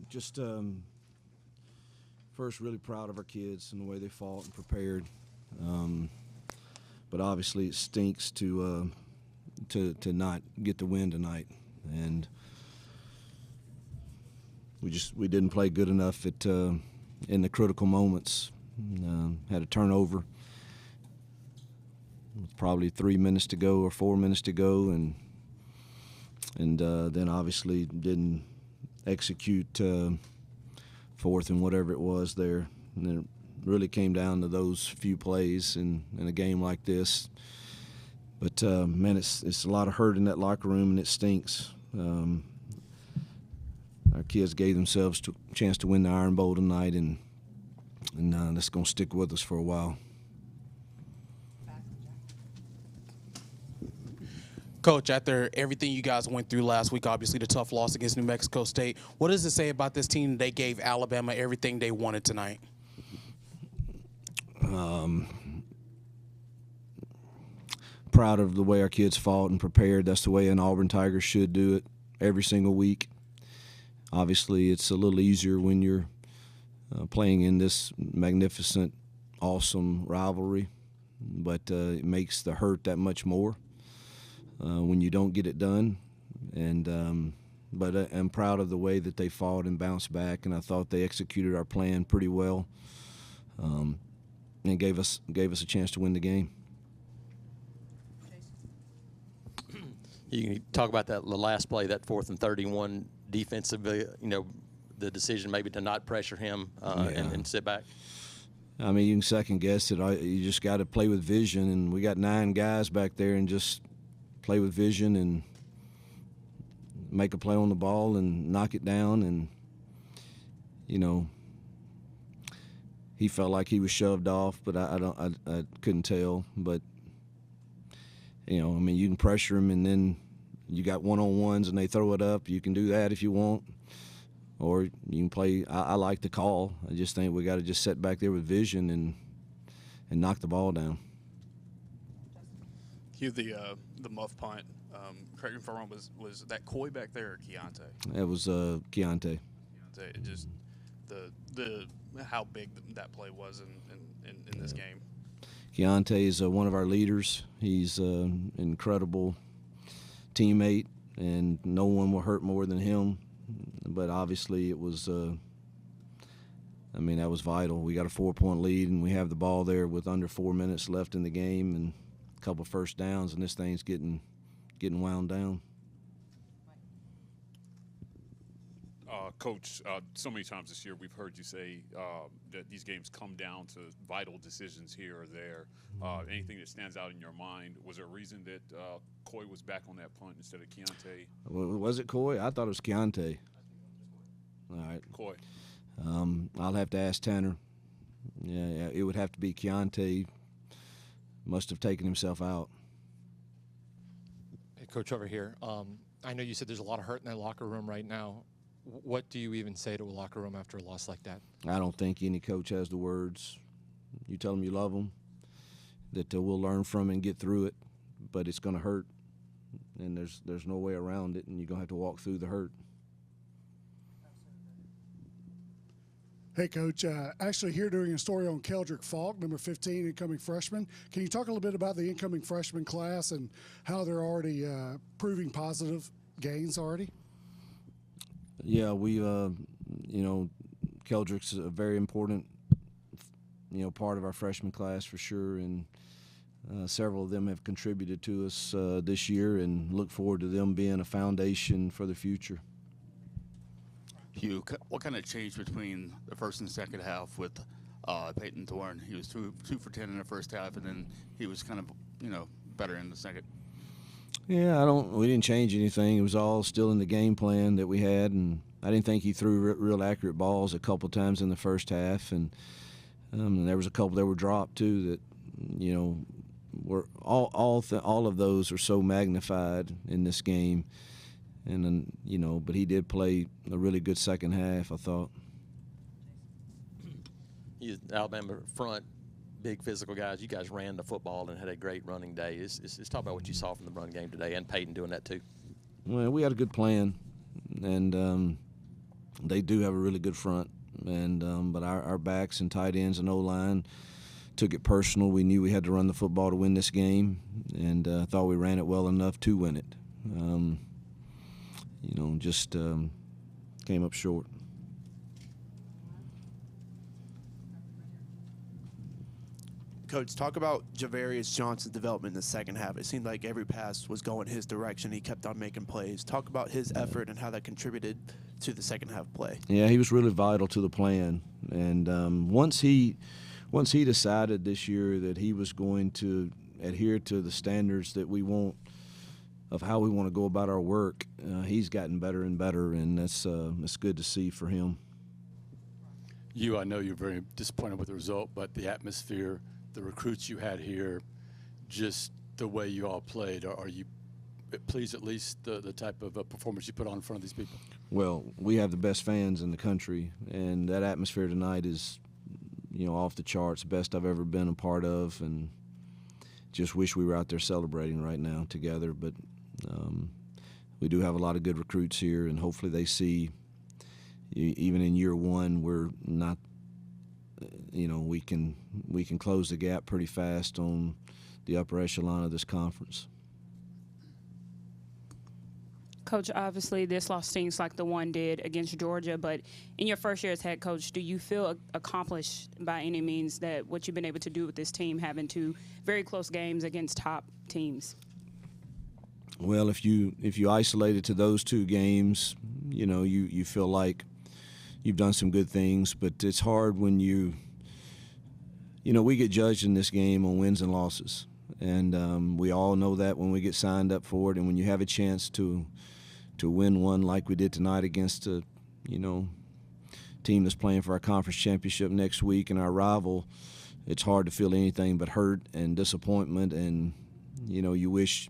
Just first, really proud of our kids and the way they fought and prepared. But obviously, it stinks to not get the win tonight, and we didn't play good enough in the critical moments. Had a turnover with probably 3 minutes to go or 4 minutes to go, and then obviously didn't execute fourth and whatever it was there. And it really came down to those few plays in a game like this. But man, it's a lot of hurt in that locker room, and it stinks. Our kids gave themselves a chance to win the Iron Bowl tonight, and that's going to stick with us for a while. Coach, after everything you guys went through last week, obviously the tough loss against New Mexico State, what does it say about this team? They gave Alabama everything they wanted tonight. Proud of the way our kids fought and prepared. That's the way an Auburn Tiger should do it every single week. Obviously, it's a little easier when you're playing in this magnificent, awesome rivalry, but it makes the hurt that much more when you don't get it done. And but I'm proud of the way that they fought and bounced back, and I thought they executed our plan pretty well, and gave us a chance to win the game. You can talk about that the last play, that 4th and 31 defensively, the decision maybe to not pressure him and sit back. I mean, you can second guess it. You just got to play with vision, and we got 9 guys back there, and just play with vision and make a play on the ball and knock it down. And he felt like he was shoved off, but I couldn't tell. But I mean, you can pressure him, and then you got one-on-ones, and they throw it up. You can do that if you want, or you can play. I like the call. I just think we got to just sit back there with vision and knock the ball down. Hugh, the muff punt. Correct me if I'm wrong. Was that Coy back there or Keontae? It was Keontae. Keontae. Just the how big that play was in this game. Keontae is one of our leaders. He's an incredible teammate, and no one will hurt more than him. But obviously it was, that was vital. We got a 4-point lead, and we have the ball there with under 4 minutes left in the game and a couple first downs, and this thing's getting wound down. Coach, so many times this year we've heard you say that these games come down to vital decisions here or there. Anything that stands out in your mind? Was there a reason that Coy was back on that punt instead of Keontae? Was it Coy? I thought it was Keontae. All right. Coy. I'll have to ask Tanner. Yeah, it would have to be Keontae. Must have taken himself out. Hey, Coach, over here. I know you said there's a lot of hurt in that locker room right now. What do you even say to a locker room after a loss like that? I don't think any coach has the words. You tell them you love them, that we'll learn from it and get through it, but it's going to hurt, and there's no way around it, and you're going to have to walk through the hurt. Hey, Coach. Actually, here doing a story on Keldrick Falk, number 15, incoming freshman. Can you talk a little bit about the incoming freshman class and how they're already proving positive gains already? Yeah, we, Keldrick's a very important, part of our freshman class for sure, and several of them have contributed to us this year, and look forward to them being a foundation for the future. Hugh, what kind of change between the first and second half with Peyton Thorne? He was 2 for 10 in the first half, and then he was kind of, better in the second. Yeah, we didn't change anything. It was all still in the game plan that we had, and I didn't think he threw real accurate balls a couple times in the first half, and there was a couple that were dropped too that, were all of those are so magnified in this game, and then but he did play a really good second half, I thought. Alabama front. Big physical guys. You guys ran the football and had a great running day. Let's talk about what you saw from the run game today, and Peyton doing that too. Well, we had a good plan, and they do have a really good front, and but our backs and tight ends and O-line took it personal. We knew we had to run the football to win this game, and thought we ran it well enough to win it. Just came up short. Coach, talk about Javarius Johnson's development in the second half. It seemed like every pass was going his direction. He kept on making plays. Talk about his effort and how that contributed to the second half play. Yeah, he was really vital to the plan. And once he decided this year that he was going to adhere to the standards that we want of how we want to go about our work, he's gotten better and better, and that's good to see for him. I know you're very disappointed with the result, but the atmosphere, the recruits you had here, just the way you all played, are you pleased at least the type of performance you put on in front of these people? Well, we have the best fans in the country, and that atmosphere tonight is, off the charts, best I've ever been a part of, and just wish we were out there celebrating right now together. But we do have a lot of good recruits here, and hopefully they see, even in year one, we're not, we can close the gap pretty fast on the upper echelon of this conference. Coach, obviously this loss stings like the one did against Georgia, but in your first year as head coach, do you feel accomplished by any means that what you've been able to do with this team, having two very close games against top teams? Well, if you isolate it to those two games, you feel like you've done some good things, but it's hard when we get judged in this game on wins and losses, and we all know that when we get signed up for it, and when you have a chance to win one like we did tonight against a team that's playing for our conference championship next week and our rival, it's hard to feel anything but hurt and disappointment, and you wish,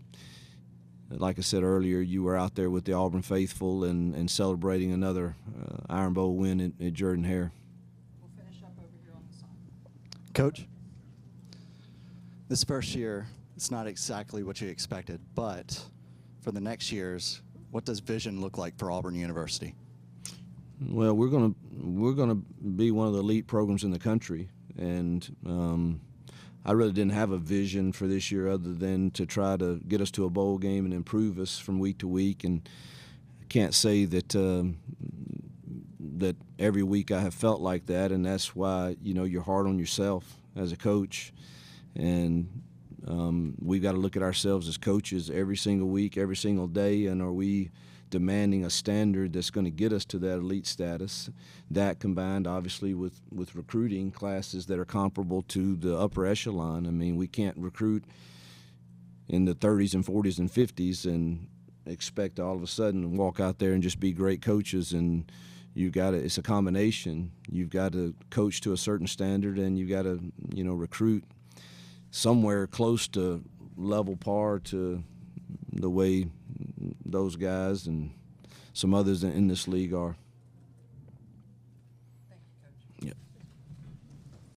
like I said earlier, you were out there with the Auburn faithful and celebrating another Iron Bowl win at Jordan-Hare. We'll finish up over here on the side. Coach, this first year, it's not exactly what you expected, but for the next years, what does vision look like for Auburn University? Well, we're gonna be one of the elite programs in the country, and I really didn't have a vision for this year other than to try to get us to a bowl game and improve us from week to week. And I can't say that that every week I have felt like that, and that's why you're hard on yourself as a coach, and we've got to look at ourselves as coaches every single week, every single day, and are we demanding a standard that's going to get us to that elite status? That combined, obviously, with recruiting classes that are comparable to the upper echelon. I mean, we can't recruit in the 30s and 40s and 50s and expect all of a sudden to walk out there and just be great coaches. And it's a combination. You've got to coach to a certain standard, and you've got to, recruit somewhere close to level par to the way those guys and some others in this league are.